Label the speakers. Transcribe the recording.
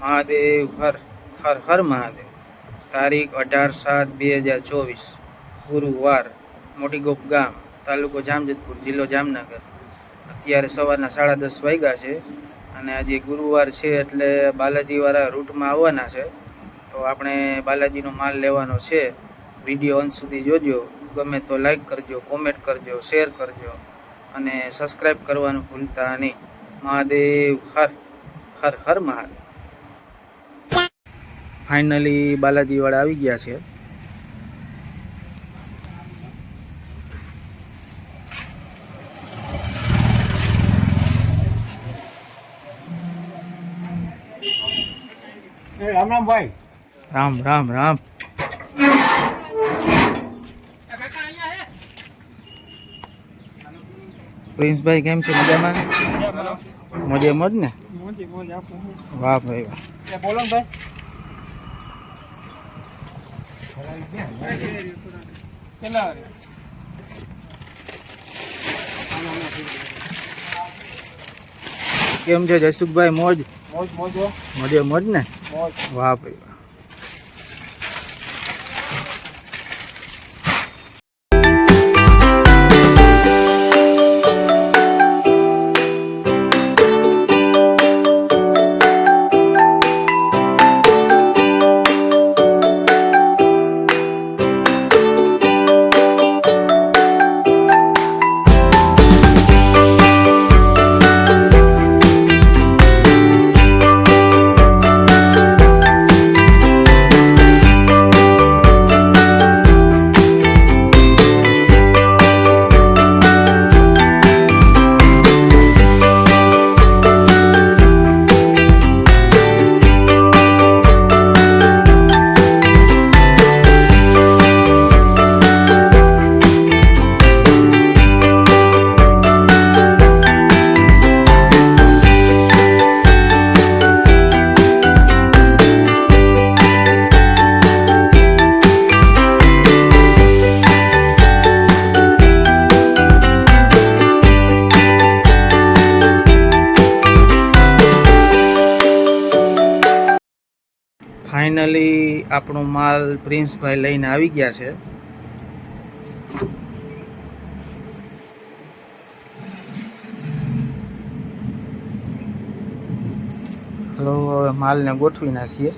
Speaker 1: મહાદેવ હર હર હર મહાદેવ. તારીખ 18/7/2024 ગુરુવાર. મોટીગોપ ગામ, તાલુકો જામજોધપુર, જિલ્લો જામનગર. અત્યારે સવારના 10:30 વાગ્યા છે અને આજે ગુરુવાર છે એટલે બાલાજીવાળા રૂટમાં આવવાના છે. તો આપણે બાલાજીનો માલ લેવાનો છે. વિડીયો અંત સુધી જોજો. ગમે તો લાઈક કરજો, કોમેન્ટ કરજો, શેર કરજો અને સબસ્ક્રાઈબ કરવાનું ભૂલતા નહીં. મહાદેવ હર હર હર મહાદેવ. ફાઇનલી બાલાજીવાળા આવી ગયા છે.
Speaker 2: રામ રામ ભાઈ.
Speaker 1: રામ રામ રામ. પ્રિન્સભાઈ કેમ છે? મજામાં? મોજે મોજ ને? વાહ ભાઈ વાહ.
Speaker 2: બોલો ને ભાઈ.
Speaker 1: કેમ છે જયસુખભાઈ? મોજ
Speaker 2: મોજ મોજ
Speaker 1: મોજે મોજ ને?
Speaker 2: મોજ.
Speaker 1: વાહ ભાઈ વાહ. ફાઇનલી આપણો માલ પ્રિન્સભાઈ લઈને આવી ગયા છે. હલો, હવે માલને ગોઠવી નાખીએ.